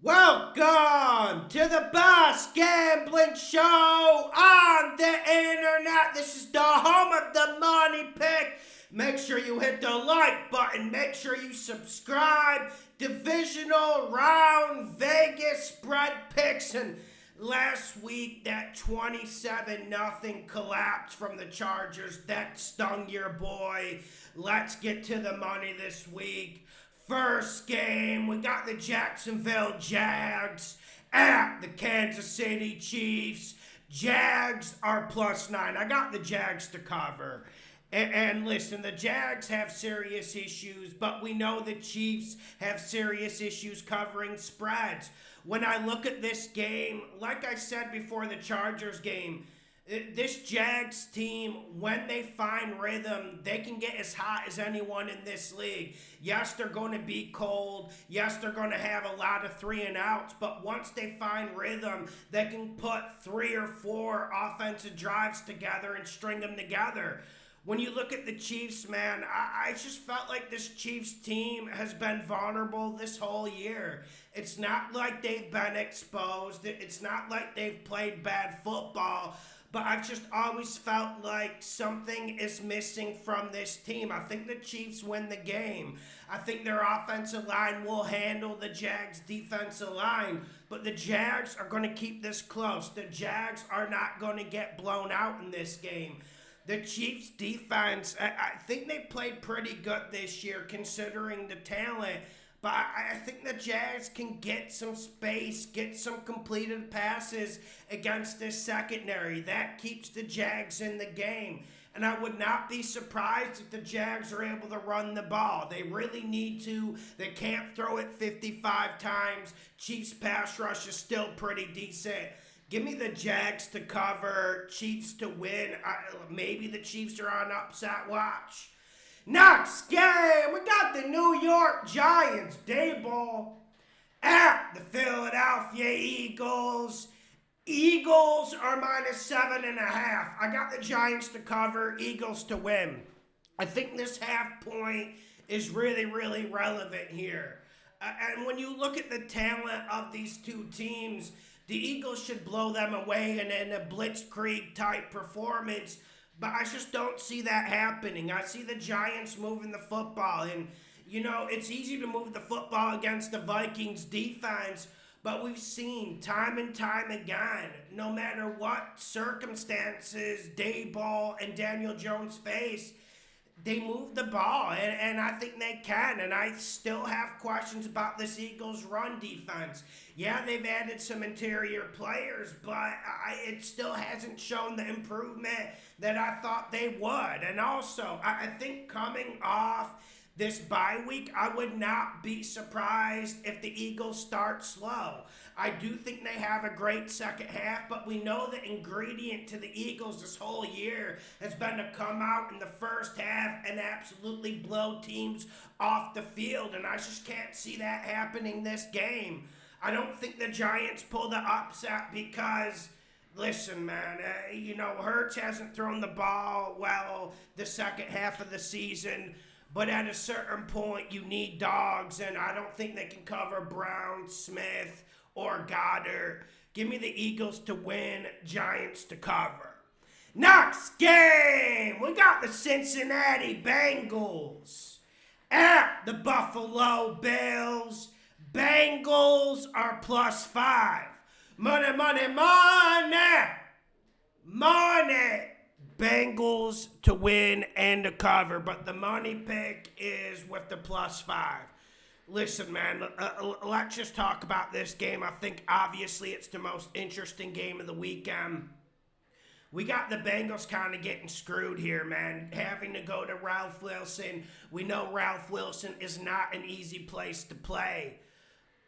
Welcome to the best gambling show on the internet. This is the home of the money pick. Make sure you hit the like button. Make sure you subscribe. Divisional round Vegas spread picks. And last week, that 27-0 collapse from the Chargers, that stung your boy. Let's get to the money this week. First game, we got the Jacksonville Jags at the Kansas City Chiefs. Jags are +9. I got the Jags to cover. And listen, the Jags have serious issues, but we know the Chiefs have serious issues covering spreads. When I look at this game, like I said before the Chargers game, this Jags team, when they find rhythm, they can get as hot as anyone in this league. Yes, they're going to be cold. Yes, they're going to have a lot of 3 and outs. But once they find rhythm, they can put 3 or 4 offensive drives together and string them together. When you look at the Chiefs, man, I just felt like this Chiefs team has been vulnerable this whole year. It's not like they've been exposed. It's not like they've played bad football. But I've just always felt like something is missing from this team. I think the Chiefs win the game. I think their offensive line will handle the Jags' defensive line. But the Jags are going to keep this close. The Jags are not going to get blown out in this game. The Chiefs' defense, I think they played pretty good this year considering the talent. But I think the Jags can get some space, get some completed passes against this secondary. That keeps the Jags in the game. And I would not be surprised if the Jags are able to run the ball. They really need to. They can't throw it 55 times. Chiefs' pass rush is still pretty decent. Give me the Jags to cover, Chiefs to win. Maybe the Chiefs are on upset watch. Next game, we got the New York Giants, Dayball, at the Philadelphia Eagles. Eagles are -7.5. I got the Giants to cover, Eagles to win. I think this half point is really, really relevant here. And when you look at the talent of these two teams, the Eagles should blow them away in a blitzkrieg type performance. But I just don't see that happening. I see the Giants moving the football. And, you know, it's easy to move the football against the Vikings defense. But we've seen time and time again, no matter what circumstances Dayball and Daniel Jones face, they move the ball, and I think they can. And I still have questions about this Eagles run defense. Yeah, they've added some interior players, but it still hasn't shown the improvement that I thought they would. And also, I think coming off this bye week, I would not be surprised if the Eagles start slow. I do think they have a great second half, but we know the ingredient to the Eagles this whole year has been to come out in the first half and absolutely blow teams off the field, and I just can't see that happening this game. I don't think the Giants pull the upset because, listen, man, Hurts hasn't thrown the ball well the second half of the season. But at a certain point, you need dogs, and I don't think they can cover Brown, Smith, or Goddard. Give me the Eagles to win, Giants to cover. Next game, we got the Cincinnati Bengals at the Buffalo Bills. Bengals are +5. Money, money, money! Money! Bengals to win and to cover, but the money pick is with the +5. Listen, man, let's just talk about this game. I think obviously it's the most interesting game of the weekend. We got the Bengals kind of getting screwed here, man, having to go to Ralph Wilson. We know Ralph Wilson is not an easy place to play.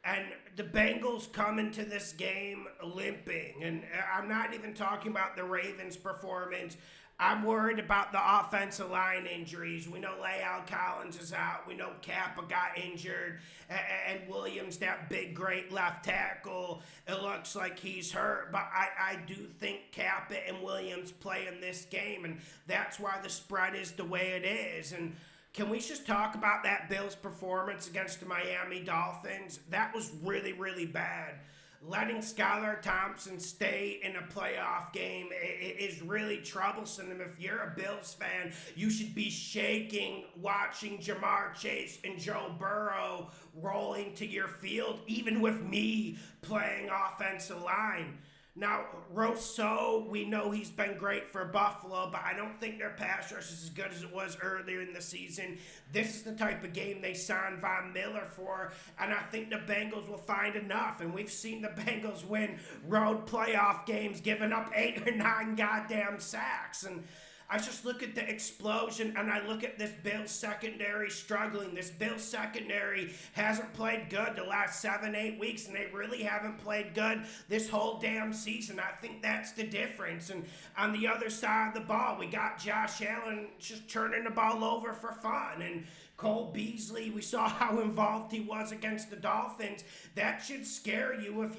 And the Bengals come into this game limping. And I'm not even talking about the Ravens' performance. I'm worried about the offensive line injuries. We know La'el Collins is out. We know Kappa got injured. And Williams, that big, great left tackle, it looks like he's hurt. But I do think Kappa and Williams play in this game. And that's why the spread is the way it is. And Can we just talk about that Bills performance against the Miami Dolphins? That was really, really bad. Letting Skylar Thompson stay in a playoff game is really troublesome. And if you're a Bills fan, you should be shaking watching Jamar Chase and Joe Burrow rolling to your field, even with me playing offensive line. Now, Rousseau, we know he's been great for Buffalo, but I don't think their pass rush is as good as it was earlier in the season. This is the type of game they signed Von Miller for, and I think the Bengals will find enough. And we've seen the Bengals win road playoff games, giving up 8 or 9 goddamn sacks. And I just look at the explosion, and I look at this Bills secondary struggling. This Bills secondary hasn't played good the last 7-8 weeks, and they really haven't played good this whole damn season. I think that's the difference. And on the other side of the ball, we got Josh Allen just turning the ball over for fun. And Cole Beasley, we saw how involved he was against the Dolphins. That should scare you if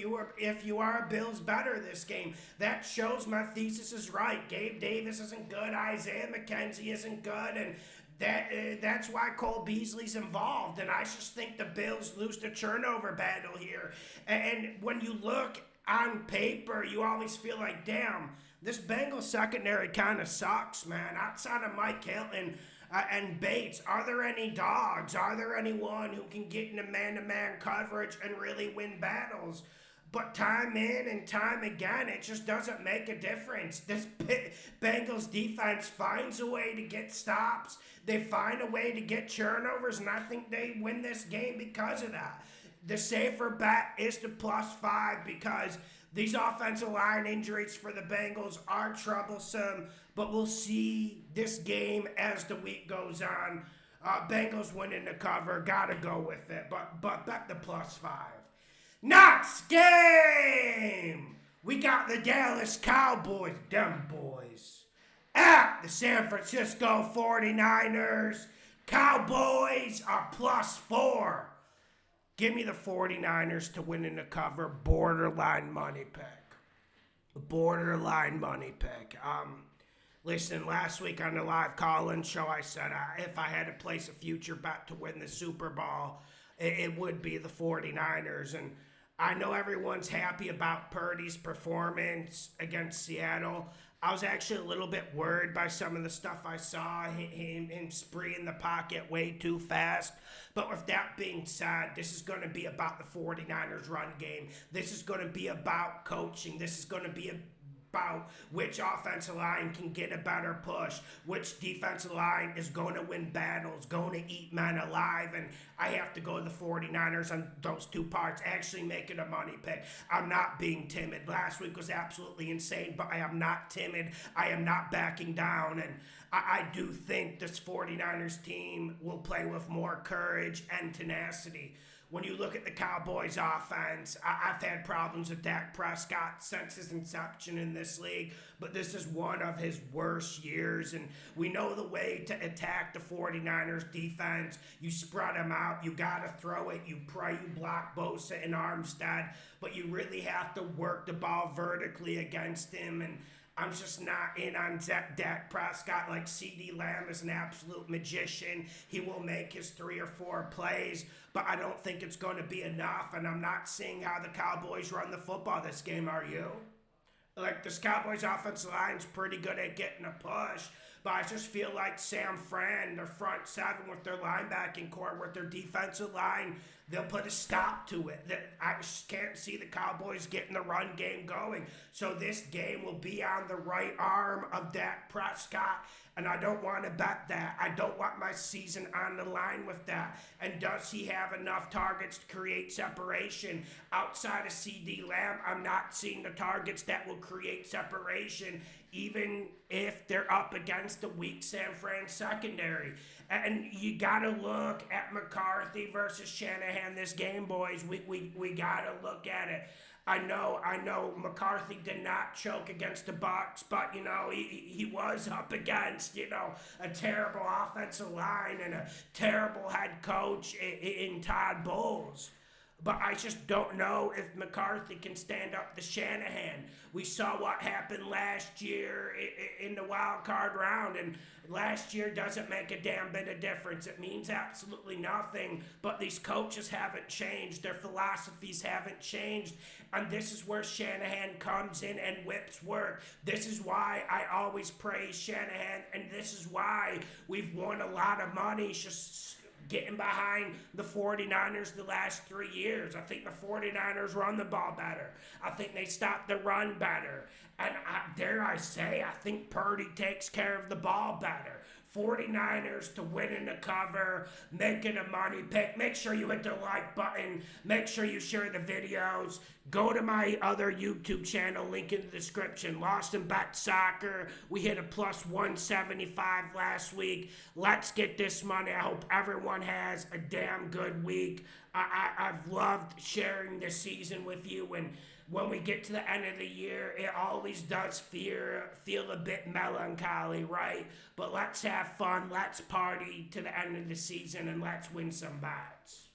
you are a Bills better this game. That shows my thesis is right. Gabe Davis isn't good. Isaiah McKenzie isn't good. And that's why Cole Beasley's involved. And I just think the Bills lose the turnover battle here. And when you look on paper, you always feel like, damn, this Bengals secondary kind of sucks, man. Outside of Mike Hilton and Bates, are there any dogs? Are there anyone who can get into man-to-man coverage and really win battles? But time in and time again, it just doesn't make a difference. This Bengals defense finds a way to get stops. They find a way to get turnovers, and I think they win this game because of that. The safer bet is the +5 because these offensive line injuries for the Bengals are troublesome, but we'll see this game as the week goes on. Bengals winning the cover, gotta go with it, but bet the +5. Next game, we got the Dallas Cowboys, them boys, at the San Francisco 49ers. Cowboys are +4. Give me the 49ers to win in the cover. Borderline money pick. Borderline money pick. Listen, last week on the live call-in show, I said if I had to place a future bet to win the Super Bowl, it would be the 49ers. And I know everyone's happy about Purdy's performance against Seattle. I was actually a little bit worried by some of the stuff I saw, him spreeing the pocket way too fast. But with that being said, this is going to be about the 49ers run game. This is going to be about coaching. This is going to be about which offensive line can get a better push, which defensive line is going to win battles, going to eat men alive, and I have to go to the 49ers on those two parts, actually make it a money pick. I'm not being timid. Last week was absolutely insane, but I am not timid. I am not backing down, and I do think this 49ers team will play with more courage and tenacity. When you look at the Cowboys offense, I've had problems with Dak Prescott since his inception in this league, but this is one of his worst years, and we know the way to attack the 49ers defense. You spread them out, you got to throw it, you pray you block Bosa and Armstead, but you really have to work the ball vertically against him, and I'm just not in on Dak Prescott. Like CeeDee Lamb is an absolute magician. He will make his 3 or 4 plays, but I don't think it's going to be enough, and I'm not seeing how the Cowboys run the football this game, are you? Like, this Cowboys offensive line's pretty good at getting a push, but I just feel like Sam Fran, their front seven with their linebacking core, with their defensive line, they'll put a stop to it. I just can't see the Cowboys getting the run game going. So this game will be on the right arm of Dak Prescott, and I don't want to bet that. I don't want my season on the line with that. And does he have enough targets to create separation? Outside of CeeDee Lamb, I'm not seeing the targets that will create separation, even if they're up against the weak San Fran secondary. And you got to look at McCarthy versus Shanahan this game, boys. We got to look at it. I know McCarthy did not choke against the Bucs, but, he was up against, a terrible offensive line and a terrible head coach in Todd Bowles. But I just don't know if McCarthy can stand up to Shanahan. We saw what happened last year in the wild card round, and last year doesn't make a damn bit of difference. It means absolutely nothing. But these coaches haven't changed. Their philosophies haven't changed. And this is where Shanahan comes in and whips work. This is why I always praise Shanahan, and this is why we've won a lot of money just getting behind the 49ers the last 3 years. I think the 49ers run the ball better. I think they stop the run better. And dare I say, I think Purdy takes care of the ball better. 49ers to win in the cover, making a money pick. Make sure you hit the like button. Make sure you share the videos. Go to my other YouTube channel, link in the description. Lawson Bet Soccer. We hit a plus 175 last week. Let's get this money. I hope everyone has a damn good week. I've loved sharing this season with you, and when we get to the end of the year, it always does feel a bit melancholy, right? But let's have fun, let's party to the end of the season, and let's win some bets.